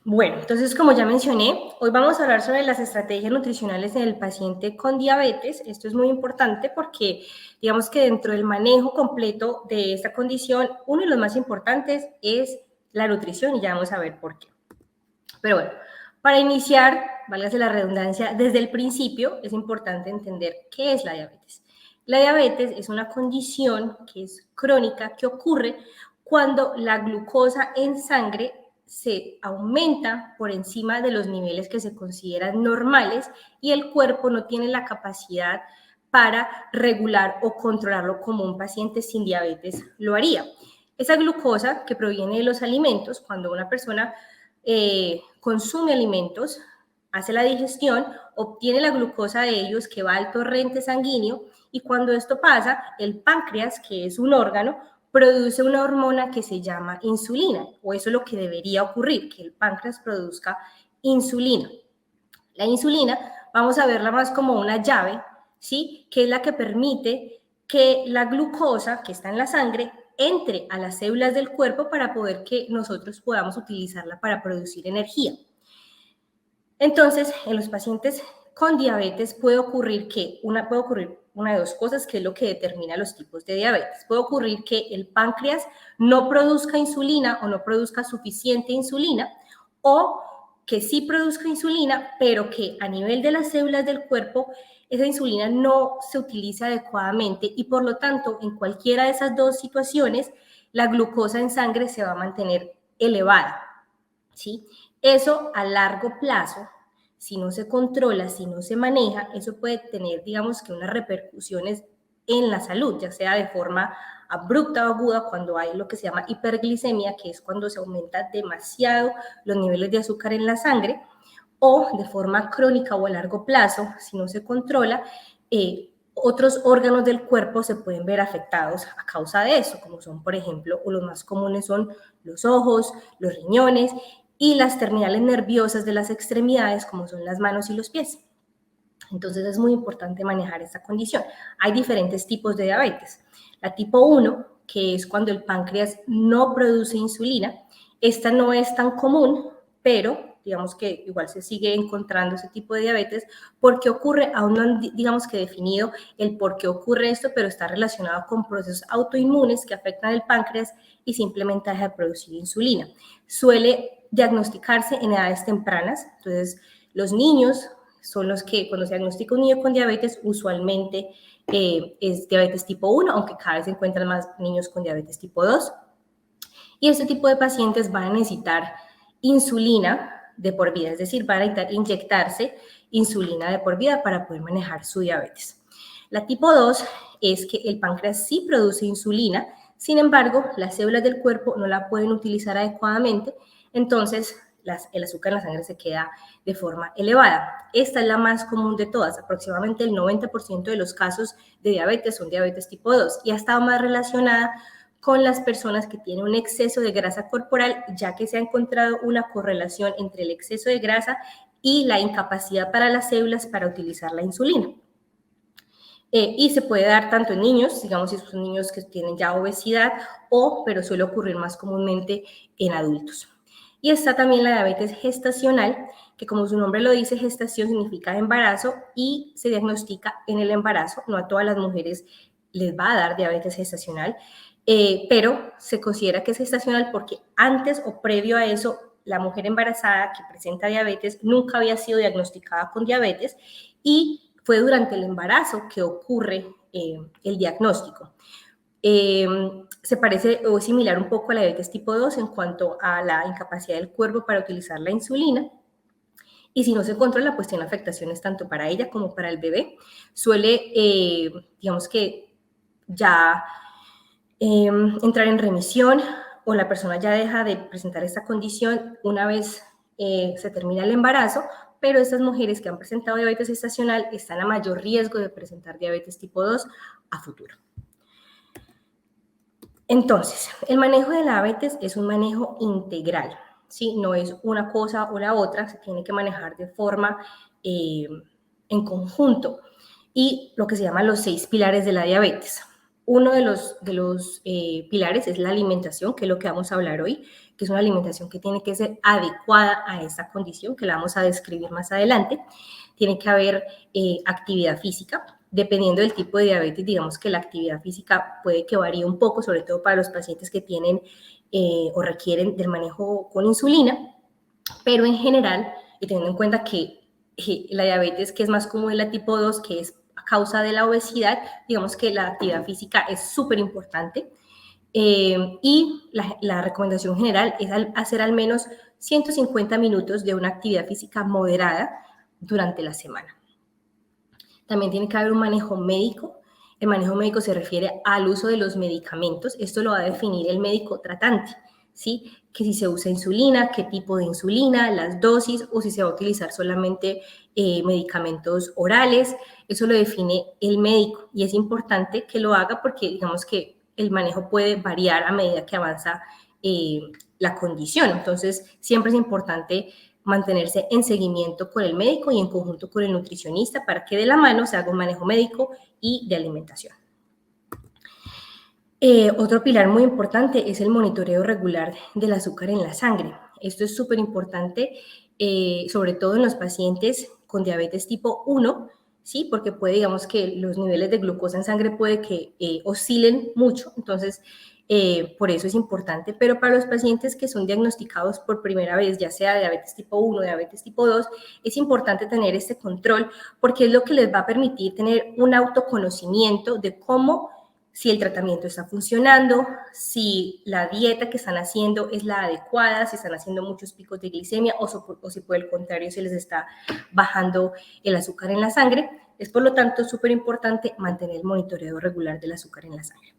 Bueno, entonces, como ya mencioné, hoy vamos a hablar sobre las estrategias nutricionales en el paciente con diabetes. Esto es muy importante porque, digamos que dentro del manejo completo de esta condición, uno de los más importantes es la nutrición y ya vamos a ver por qué. Pero bueno, para iniciar, válgase la redundancia, desde el principio es importante entender qué es la diabetes. La diabetes es una condición que es crónica que ocurre cuando la glucosa en sangre se aumenta por encima de los niveles que se consideran normales y el cuerpo no tiene la capacidad para regular o controlarlo como un paciente sin diabetes lo haría. Esa glucosa que proviene de los alimentos, cuando una persona consume alimentos, hace la digestión, obtiene la glucosa de ellos que va al torrente sanguíneo y cuando esto pasa, el páncreas, que es un órgano, produce una hormona que se llama insulina, o eso es lo que debería ocurrir, que el páncreas produzca insulina. La insulina, vamos a verla más como una llave, ¿sí? Que es la que permite que la glucosa que está en la sangre entre a las células del cuerpo para poder que nosotros podamos utilizarla para producir energía. Entonces, en los pacientes con diabetes puede ocurrir una de dos cosas, que es lo que determina los tipos de diabetes. Puede ocurrir que el páncreas no produzca insulina o no produzca suficiente insulina, o que sí produzca insulina, pero que a nivel de las células del cuerpo esa insulina no se utiliza adecuadamente y por lo tanto en cualquiera de esas dos situaciones la glucosa en sangre se va a mantener elevada, ¿sí? Eso a largo plazo, si no se controla, si no se maneja, eso puede tener, digamos que unas repercusiones en la salud, ya sea de forma abrupta o aguda, cuando hay lo que se llama hiperglicemia, que es cuando se aumenta demasiado los niveles de azúcar en la sangre, o de forma crónica o a largo plazo, si no se controla, otros órganos del cuerpo se pueden ver afectados a causa de eso, como son, por ejemplo, o los más comunes son los ojos, los riñones y las terminales nerviosas de las extremidades, como son las manos y los pies. Entonces es muy importante manejar esta condición. Hay diferentes tipos de diabetes. La tipo 1, que es cuando el páncreas no produce insulina, esta no es tan común, pero digamos que igual se sigue encontrando ese tipo de diabetes porque ocurre, aún no han, digamos que definido el por qué ocurre esto, pero está relacionado con procesos autoinmunes que afectan el páncreas y simplemente deja de producir insulina. Suele diagnosticarse en edades tempranas, entonces los niños son los que cuando se diagnostica un niño con diabetes usualmente es diabetes tipo 1, aunque cada vez se encuentran más niños con diabetes tipo 2. Y este tipo de pacientes van a necesitar insulina de por vida, es decir, van a necesitar inyectarse insulina de por vida para poder manejar su diabetes. La tipo 2 es que el páncreas sí produce insulina, sin embargo, las células del cuerpo no la pueden utilizar adecuadamente, entonces el azúcar en la sangre se queda de forma elevada. Esta es la más común de todas, aproximadamente el 90% de los casos de diabetes son diabetes tipo 2 y ha estado más relacionada con las personas que tienen un exceso de grasa corporal, ya que se ha encontrado una correlación entre el exceso de grasa y la incapacidad para las células para utilizar la insulina. Y se puede dar tanto en niños, digamos si son niños que tienen ya obesidad, pero suele ocurrir más comúnmente en adultos. Y está también la diabetes gestacional, que como su nombre lo dice, gestación significa embarazo y se diagnostica en el embarazo. No a todas las mujeres les va a dar diabetes gestacional, pero se considera que es gestacional porque antes o previo a eso, la mujer embarazada que presenta diabetes nunca había sido diagnosticada con diabetes y fue durante el embarazo que ocurre el diagnóstico. Se parece o es similar un poco a la diabetes tipo 2 en cuanto a la incapacidad del cuerpo para utilizar la insulina. Y si no se controla, pues tiene afectaciones tanto para ella como para el bebé. Suele, digamos que ya entrar en remisión o la persona ya deja de presentar esta condición una vez se termina el embarazo, pero estas mujeres que han presentado diabetes gestacional están a mayor riesgo de presentar diabetes tipo 2 a futuro. Entonces, el manejo de la diabetes es un manejo integral, ¿sí? No es una cosa o la otra, se tiene que manejar de forma en conjunto. Y lo que se llaman los 6 pilares de la diabetes. Uno de los pilares es la alimentación, que es lo que vamos a hablar hoy, que es una alimentación que tiene que ser adecuada a esta condición, que la vamos a describir más adelante. Tiene que haber actividad física. Dependiendo del tipo de diabetes, digamos que la actividad física puede que varíe un poco, sobre todo para los pacientes que tienen o requieren del manejo con insulina, pero en general, y teniendo en cuenta que la diabetes que es más común es la tipo 2, que es a causa de la obesidad, digamos que la actividad física es súper importante. Y la recomendación general es hacer al menos 150 minutos de una actividad física moderada durante la semana. También tiene que haber un manejo médico. El manejo médico se refiere al uso de los medicamentos. Esto lo va a definir el médico tratante, ¿sí? Que si se usa insulina, qué tipo de insulina, las dosis, o si se va a utilizar solamente medicamentos orales. Eso lo define el médico y es importante que lo haga porque digamos que el manejo puede variar a medida que avanza la condición. Entonces, siempre es importante mantenerse en seguimiento con el médico y en conjunto con el nutricionista para que de la mano se haga un manejo médico y de alimentación. Otro pilar muy importante es el monitoreo regular del azúcar en la sangre. Esto es súper importante, sobre todo en los pacientes con diabetes tipo 1, ¿sí? Porque puede, digamos que los niveles de glucosa en sangre puede que oscilen mucho, entonces por eso es importante, pero para los pacientes que son diagnosticados por primera vez, ya sea diabetes tipo 1 o diabetes tipo 2, es importante tener este control porque es lo que les va a permitir tener un autoconocimiento de cómo, si el tratamiento está funcionando, si la dieta que están haciendo es la adecuada, si están haciendo muchos picos de glicemia o si por el contrario se les está bajando el azúcar en la sangre. Es por lo tanto súper importante mantener el monitoreo regular del azúcar en la sangre.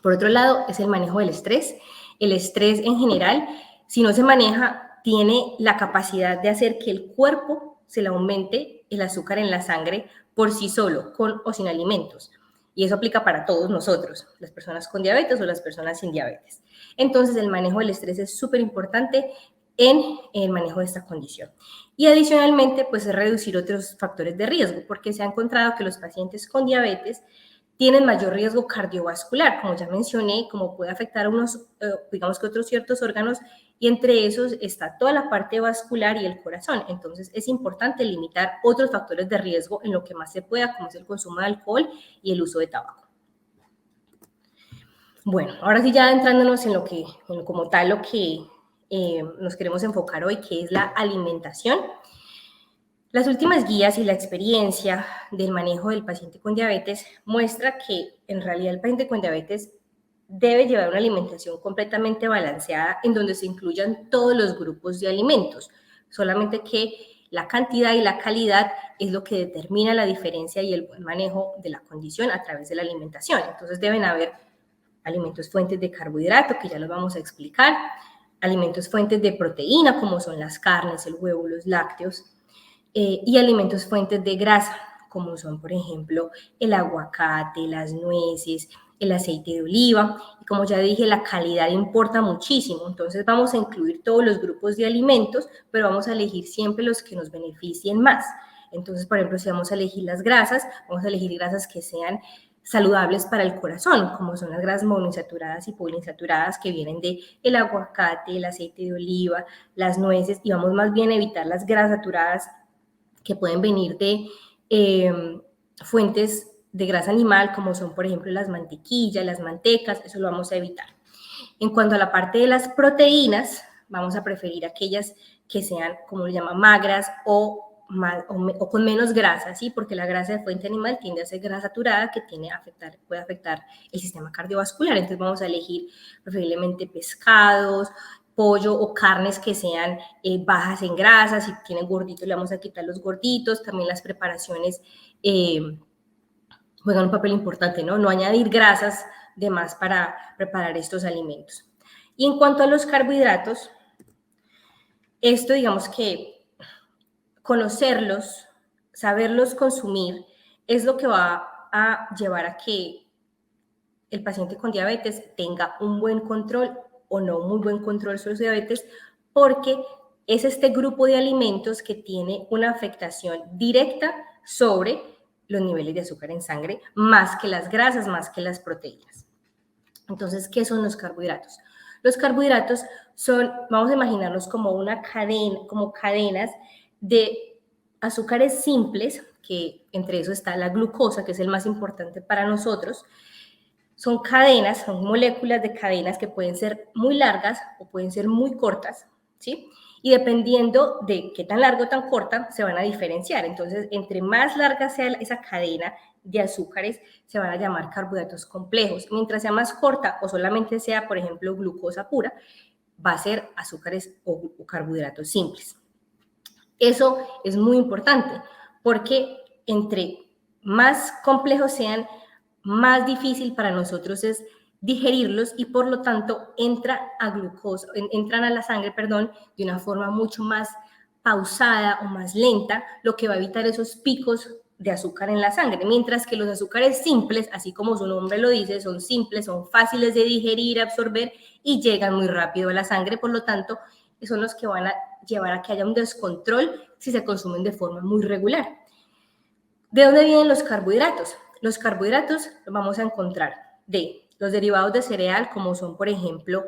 Por otro lado, es el manejo del estrés. El estrés en general, si no se maneja, tiene la capacidad de hacer que el cuerpo se le aumente el azúcar en la sangre por sí solo, con o sin alimentos. Y eso aplica para todos nosotros, las personas con diabetes o las personas sin diabetes. Entonces, el manejo del estrés es súper importante en el manejo de esta condición. Y adicionalmente, pues es reducir otros factores de riesgo, porque se ha encontrado que los pacientes con diabetes tienen mayor riesgo cardiovascular, como ya mencioné, como puede afectar a unos, digamos que otros ciertos órganos, y entre esos está toda la parte vascular y el corazón. Entonces, es importante limitar otros factores de riesgo en lo que más se pueda, como es el consumo de alcohol y el uso de tabaco. Bueno, ahora sí ya entrándonos en como tal, lo que nos queremos enfocar hoy, que es la alimentación. Las últimas guías y la experiencia del manejo del paciente con diabetes muestra que en realidad el paciente con diabetes debe llevar una alimentación completamente balanceada en donde se incluyan todos los grupos de alimentos, solamente que la cantidad y la calidad es lo que determina la diferencia y el buen manejo de la condición a través de la alimentación. Entonces deben haber alimentos fuentes de carbohidrato, que ya los vamos a explicar, alimentos fuentes de proteína, como son las carnes, el huevo, los lácteos, y alimentos fuentes de grasa, como son, por ejemplo, el aguacate, las nueces, el aceite de oliva. Y como ya dije, la calidad importa muchísimo. Entonces vamos a incluir todos los grupos de alimentos, pero vamos a elegir siempre los que nos beneficien más. Entonces, por ejemplo, si vamos a elegir las grasas, vamos a elegir grasas que sean saludables para el corazón, como son las grasas monoinsaturadas y poliinsaturadas que vienen del aguacate, el aceite de oliva, las nueces, y vamos más bien a evitar las grasas saturadas que pueden venir de fuentes de grasa animal, como son, por ejemplo, las mantequillas, las mantecas, eso lo vamos a evitar. En cuanto a la parte de las proteínas, vamos a preferir aquellas que sean, como le llaman, magras o con menos grasa, ¿sí? Porque la grasa de fuente animal tiende a ser grasa saturada que puede afectar el sistema cardiovascular. Entonces vamos a elegir preferiblemente pescados, pollo o carnes que sean bajas en grasa. Si tienen gorditos, le vamos a quitar los gorditos. También las preparaciones juegan un papel importante, ¿no? No añadir grasas de más para preparar estos alimentos. Y en cuanto a los carbohidratos, esto digamos que conocerlos, saberlos consumir, es lo que va a llevar a que el paciente con diabetes tenga un buen control o no muy buen control sobre su diabetes, porque es este grupo de alimentos que tiene una afectación directa sobre los niveles de azúcar en sangre, más que las grasas, más que las proteínas. Entonces, ¿qué son los carbohidratos? Los carbohidratos vamos a imaginarnos como una cadena, como cadenas de azúcares simples, que entre eso está la glucosa, que es el más importante para nosotros. Son cadenas, son moléculas de cadenas que pueden ser muy largas o pueden ser muy cortas, ¿sí? Y dependiendo de qué tan larga o tan corta, se van a diferenciar. Entonces, entre más larga sea esa cadena de azúcares, se van a llamar carbohidratos complejos. Mientras sea más corta o solamente sea, por ejemplo, glucosa pura, va a ser azúcares o carbohidratos simples. Eso es muy importante porque entre más complejos sean, más difícil para nosotros es digerirlos y por lo tanto entran a la sangre, de una forma mucho más pausada o más lenta, lo que va a evitar esos picos de azúcar en la sangre, mientras que los azúcares simples, así como su nombre lo dice, son simples, son fáciles de digerir, absorber y llegan muy rápido a la sangre, por lo tanto, son los que van a llevar a que haya un descontrol si se consumen de forma muy regular. ¿De dónde vienen los carbohidratos? Los carbohidratos los vamos a encontrar de los derivados de cereal, como son, por ejemplo,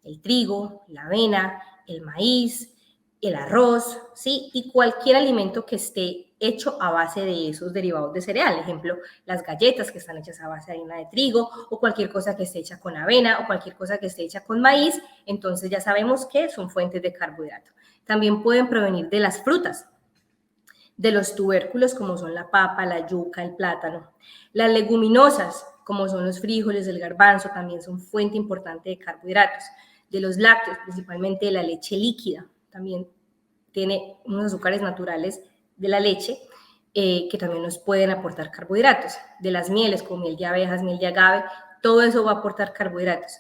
el trigo, la avena, el maíz, el arroz, ¿sí? Y cualquier alimento que esté hecho a base de esos derivados de cereal. Ejemplo, las galletas que están hechas a base de harina de trigo, o cualquier cosa que esté hecha con avena, o cualquier cosa que esté hecha con maíz, entonces ya sabemos que son fuentes de carbohidrato. También pueden provenir de las frutas, de los tubérculos como son la papa, la yuca, el plátano. Las leguminosas como son los frijoles, el garbanzo, también son fuente importante de carbohidratos. De los lácteos, principalmente de la leche líquida, también tiene unos azúcares naturales de la leche que también nos pueden aportar carbohidratos. De las mieles como miel de abejas, miel de agave, todo eso va a aportar carbohidratos.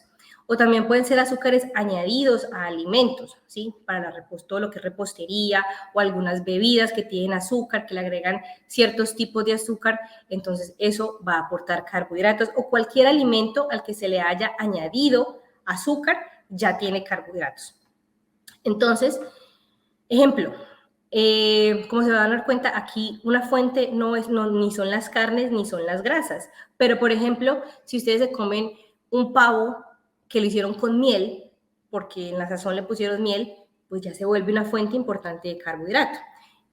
O también pueden ser azúcares añadidos a alimentos, ¿sí? Para todo lo que es repostería o algunas bebidas que tienen azúcar, que le agregan ciertos tipos de azúcar, entonces eso va a aportar carbohidratos. O cualquier alimento al que se le haya añadido azúcar ya tiene carbohidratos. Entonces, ejemplo, como se van a dar cuenta, aquí una fuente ni son las carnes ni son las grasas, pero por ejemplo, si ustedes se comen un pavo que lo hicieron con miel, porque en la sazón le pusieron miel, pues ya se vuelve una fuente importante de carbohidrato.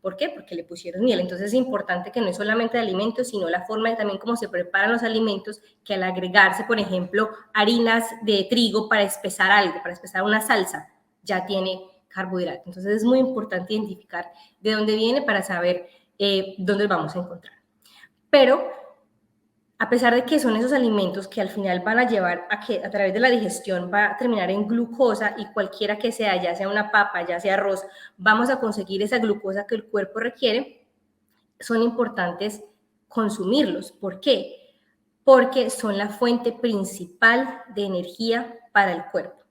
¿Por qué? Porque le pusieron miel. Entonces es importante que no es solamente de alimentos, sino la forma de también cómo se preparan los alimentos, que al agregarse, por ejemplo, harinas de trigo para espesar algo, para espesar una salsa, ya tiene carbohidrato. Entonces es muy importante identificar de dónde viene para saber dónde vamos a encontrar. Pero a pesar de que son esos alimentos que al final van a llevar a que a través de la digestión va a terminar en glucosa y cualquiera que sea, ya sea una papa, ya sea arroz, vamos a conseguir esa glucosa que el cuerpo requiere, son importantes consumirlos. ¿Por qué? Porque son la fuente principal de energía para el cuerpo.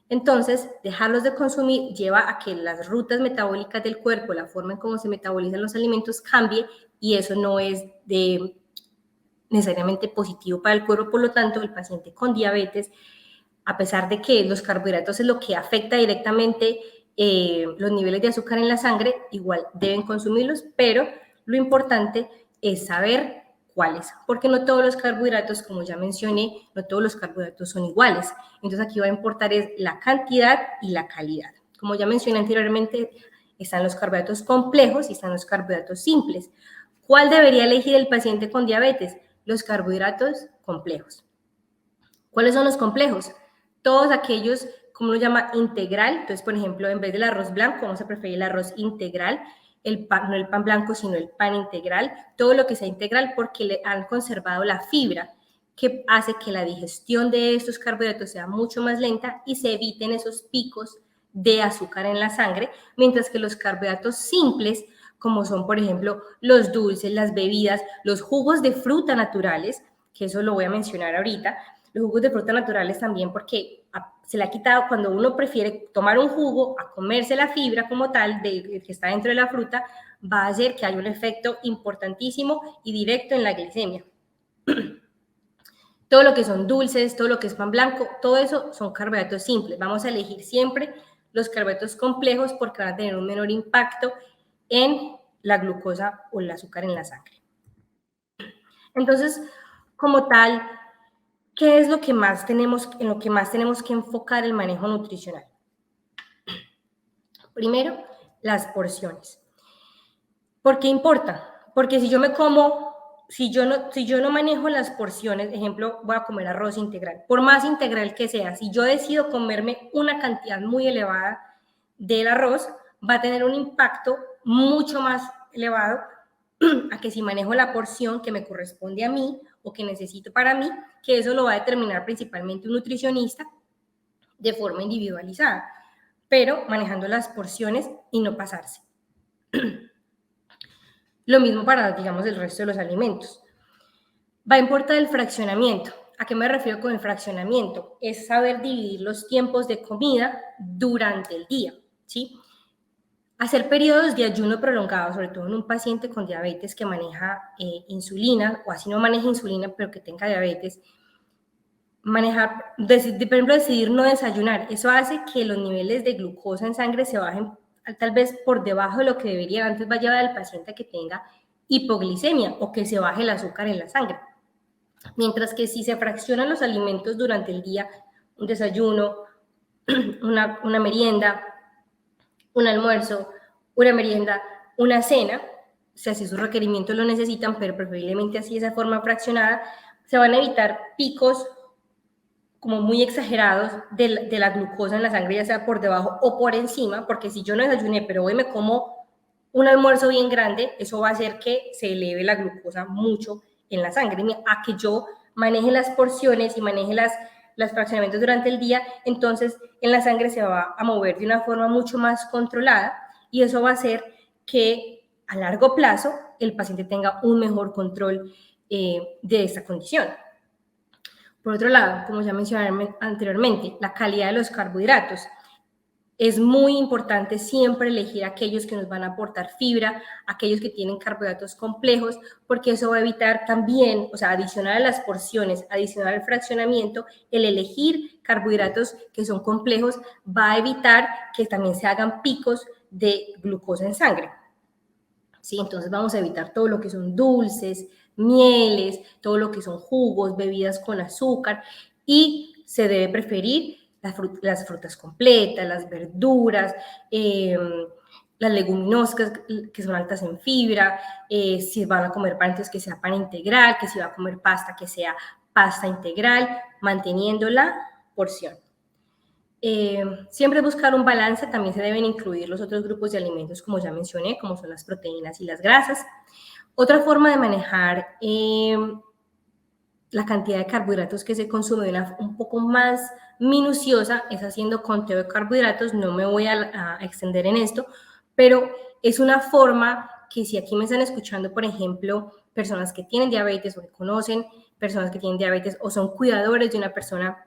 Entonces, dejarlos de consumir lleva a que las rutas metabólicas del cuerpo, la forma en cómo se metabolizan los alimentos cambie y eso no es necesariamente positivo para el cuerpo. Por lo tanto, el paciente con diabetes, a pesar de que los carbohidratos es lo que afecta directamente los niveles de azúcar en la sangre, igual deben consumirlos, pero lo importante es saber cuáles, porque no todos los carbohidratos, como ya mencioné, no todos los carbohidratos son iguales. Entonces aquí va a importar es la cantidad y la calidad. Como ya mencioné anteriormente, están los carbohidratos complejos y están los carbohidratos simples. ¿Cuál debería elegir el paciente con diabetes? Los carbohidratos complejos. ¿Cuáles son los complejos? Todos aquellos, como uno llama, integral. Entonces, por ejemplo, en vez del arroz blanco, vamos a preferir el arroz integral, no el pan blanco, sino el pan integral, todo lo que sea integral porque le han conservado la fibra que hace que la digestión de estos carbohidratos sea mucho más lenta y se eviten esos picos de azúcar en la sangre, mientras que los carbohidratos simples, como son, por ejemplo, los dulces, las bebidas, los jugos de fruta naturales, que eso lo voy a mencionar ahorita, los jugos de fruta naturales también porque se le ha quitado cuando uno prefiere tomar un jugo a comerse la fibra como tal que está dentro de la fruta, va a hacer que haya un efecto importantísimo y directo en la glicemia. Todo lo que son dulces, todo lo que es pan blanco, todo eso son carbohidratos simples. Vamos a elegir siempre los carbohidratos complejos porque van a tener un menor impacto en la glucosa o el azúcar en la sangre. Entonces, como tal, ¿qué es lo que más tenemos, en lo que más tenemos que enfocar el manejo nutricional? Primero, las porciones. ¿Por qué importa? Porque si yo me como, si yo no manejo las porciones, ejemplo, voy a comer arroz integral, por más integral que sea, si yo decido comerme una cantidad muy elevada del arroz, va a tener un impacto mucho más elevado a que si manejo la porción que me corresponde a mí o que necesito para mí, que eso lo va a determinar principalmente un nutricionista de forma individualizada, pero manejando las porciones y no pasarse. Lo mismo para, digamos, el resto de los alimentos. Va a importar el fraccionamiento. ¿A qué me refiero con el fraccionamiento? Es saber dividir los tiempos de comida durante el día, ¿sí? Hacer periodos de ayuno prolongado, sobre todo en un paciente con diabetes que maneja insulina, o así no maneja insulina, pero que tenga diabetes, manejar, por ejemplo, decidir no desayunar, eso hace que los niveles de glucosa en sangre se bajen tal vez por debajo de lo que debería, antes va a llevar al paciente a que tenga hipoglicemia o que se baje el azúcar en la sangre. Mientras que si se fraccionan los alimentos durante el día, un desayuno, una merienda, un almuerzo, una merienda, una cena, o sea, si sus requerimientos lo necesitan, pero preferiblemente así de esa forma fraccionada, se van a evitar picos como muy exagerados de la glucosa en la sangre, ya sea por debajo o por encima, porque si yo no desayuné, pero hoy me como un almuerzo bien grande, eso va a hacer que se eleve la glucosa mucho en la sangre. A que yo maneje las porciones y maneje los fraccionamientos durante el día, entonces en la sangre se va a mover de una forma mucho más controlada y eso va a hacer que a largo plazo el paciente tenga un mejor control de esta condición. Por otro lado, como ya mencioné anteriormente, la calidad de los carbohidratos. Es muy importante siempre elegir aquellos que nos van a aportar fibra, aquellos que tienen carbohidratos complejos, porque eso va a evitar también, o sea, adicional a las porciones, adicional al fraccionamiento, el elegir carbohidratos que son complejos va a evitar que también se hagan picos de glucosa en sangre. ¿Sí? Entonces vamos a evitar todo lo que son dulces, mieles, todo lo que son jugos, bebidas con azúcar y se debe preferir las frutas completas, las verduras, las leguminosas que son altas en fibra, si van a comer pan, entonces que sea pan integral, que si va a comer pasta, que sea pasta integral, manteniendo la porción. Siempre buscar un balance, también se deben incluir los otros grupos de alimentos, como ya mencioné, como son las proteínas y las grasas. Otra forma de manejar la cantidad de carbohidratos que se consume de una un poco más minuciosa es haciendo conteo de carbohidratos. No me voy a extender en esto, pero es una forma que si aquí me están escuchando, por ejemplo, personas que tienen diabetes o que conocen personas que tienen diabetes o son cuidadores de una persona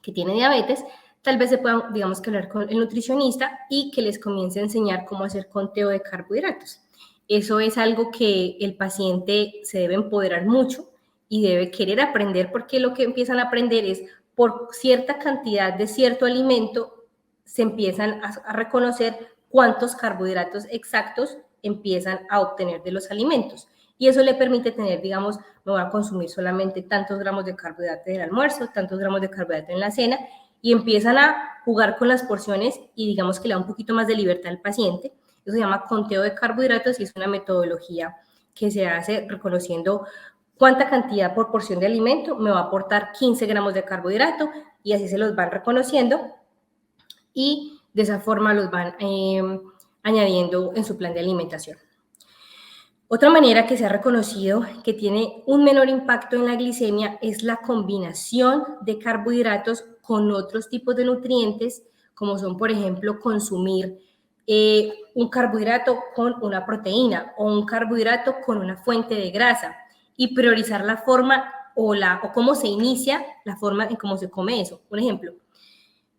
que tiene diabetes, tal vez se puedan, digamos, que hablar con el nutricionista y que les comience a enseñar cómo hacer conteo de carbohidratos. Eso es algo que el paciente se debe empoderar mucho y debe querer aprender, porque lo que empiezan a aprender es por cierta cantidad de cierto alimento, se empiezan a reconocer cuántos carbohidratos exactos empiezan a obtener de los alimentos. Y eso le permite tener, digamos, me voy a consumir solamente tantos gramos de carbohidrato en el almuerzo, tantos gramos de carbohidrato en la cena, y empiezan a jugar con las porciones y digamos que le da un poquito más de libertad al paciente. Eso se llama conteo de carbohidratos y es una metodología que se hace reconociendo cuánta cantidad por porción de alimento me va a aportar 15 gramos de carbohidrato y así se los van reconociendo y de esa forma los van añadiendo en su plan de alimentación. Otra manera que se ha reconocido que tiene un menor impacto en la glicemia es la combinación de carbohidratos con otros tipos de nutrientes, como son, por ejemplo, consumir un carbohidrato con una proteína o un carbohidrato con una fuente de grasa y priorizar la forma o cómo se inicia la forma en cómo se come eso. Por ejemplo,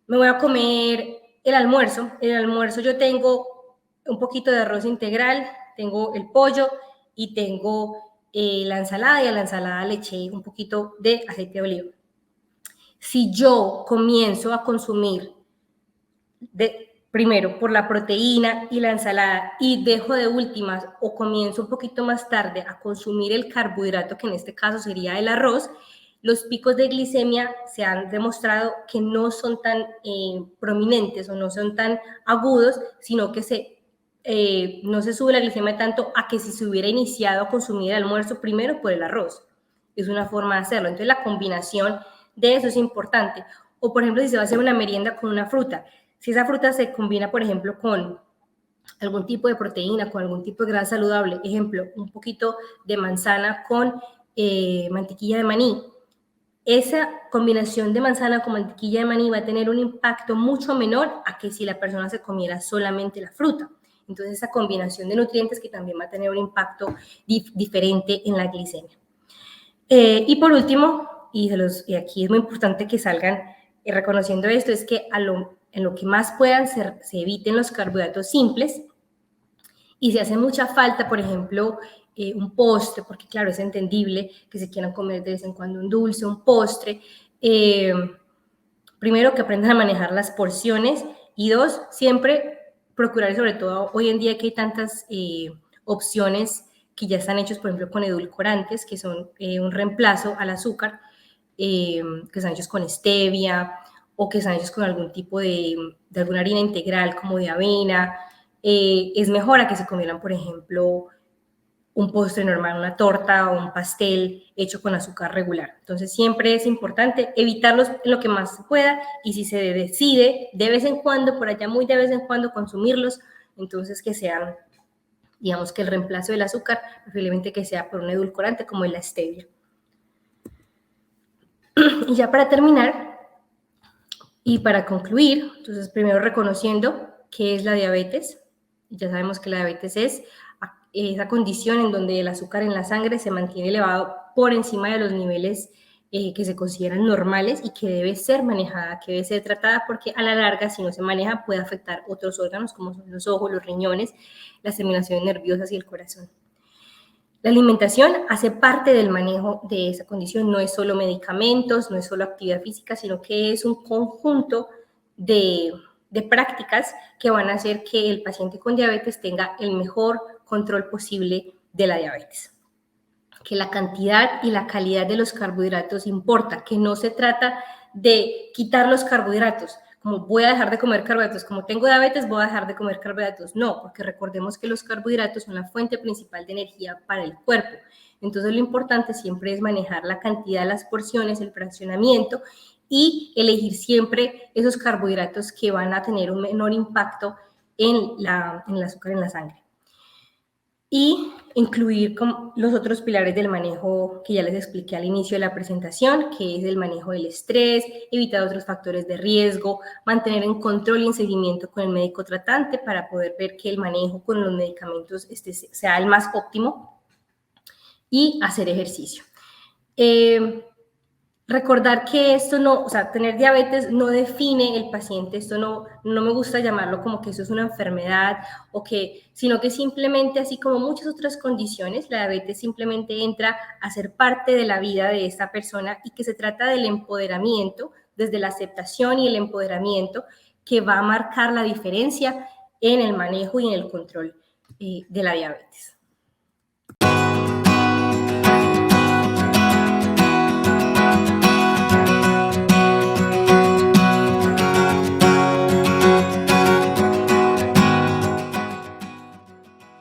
me voy a comer el almuerzo. En el almuerzo yo tengo un poquito de arroz integral, tengo el pollo y tengo la ensalada, y a la ensalada le eché un poquito de aceite de oliva. Si yo comienzo a consumir primero por la proteína y la ensalada y dejo de últimas o comienzo un poquito más tarde a consumir el carbohidrato, que en este caso sería el arroz, los picos de glicemia se han demostrado que no son tan prominentes o no son tan agudos, sino que no se sube la glicemia tanto a que si se hubiera iniciado a consumir el almuerzo primero por el arroz. Es una forma de hacerlo. Entonces, la combinación de eso es importante. O, por ejemplo, si se va a hacer una merienda con una fruta, si esa fruta se combina, por ejemplo, con algún tipo de proteína, con algún tipo de grasa saludable, ejemplo, un poquito de manzana con mantequilla de maní, esa combinación de manzana con mantequilla de maní va a tener un impacto mucho menor a que si la persona se comiera solamente la fruta. Entonces, esa combinación de nutrientes que también va a tener un impacto diferente en la glicemia. Y por último, y aquí es muy importante que salgan reconociendo esto, es que en lo que más puedan se eviten los carbohidratos simples, y si hace mucha falta, por ejemplo, un postre, porque claro, es entendible que se quieran comer de vez en cuando un dulce, un postre. Primero, que aprendan a manejar las porciones, y dos, siempre procurar, sobre todo hoy en día que hay tantas opciones que ya están hechos, por ejemplo, con edulcorantes, que son un reemplazo al azúcar, que están hechos con stevia o que están hechos con algún tipo de alguna harina integral como de avena. Es mejor a que se comieran, por ejemplo, un postre normal, una torta o un pastel hecho con azúcar regular. Entonces, siempre es importante evitarlos en lo que más se pueda, y si se decide de vez en cuando, por allá muy de vez en cuando, consumirlos, entonces que sean, digamos, que el reemplazo del azúcar, preferiblemente que sea por un edulcorante como la stevia. Y ya para terminar y para concluir, entonces primero reconociendo qué es la diabetes. Ya sabemos que la diabetes es esa condición en donde el azúcar en la sangre se mantiene elevado por encima de los niveles que se consideran normales y que debe ser manejada, que debe ser tratada, porque a la larga, si no se maneja, puede afectar otros órganos como son los ojos, los riñones, las terminaciones nerviosas y el corazón. La alimentación hace parte del manejo de esa condición, no es solo medicamentos, no es solo actividad física, sino que es un conjunto de prácticas que van a hacer que el paciente con diabetes tenga el mejor control posible de la diabetes. Que la cantidad y la calidad de los carbohidratos importa, que no se trata de quitar los carbohidratos, como voy a dejar de comer carbohidratos, como tengo diabetes voy a dejar de comer carbohidratos. No, porque recordemos que los carbohidratos son la fuente principal de energía para el cuerpo. Entonces, lo importante siempre es manejar la cantidad de las porciones, el fraccionamiento, y elegir siempre esos carbohidratos que van a tener un menor impacto en el azúcar en la sangre. Y incluir los otros pilares del manejo que ya les expliqué al inicio de la presentación, que es el manejo del estrés, evitar otros factores de riesgo, mantener en control y en seguimiento con el médico tratante para poder ver que el manejo con los medicamentos sea el más óptimo, y hacer ejercicio. Recordar que esto no, o sea, tener diabetes no define el paciente, esto no me gusta llamarlo como que eso es una enfermedad, sino que simplemente, así como muchas otras condiciones, la diabetes simplemente entra a ser parte de la vida de esta persona, y que se trata del empoderamiento, desde la aceptación y el empoderamiento, que va a marcar la diferencia en el manejo y en el control de la diabetes.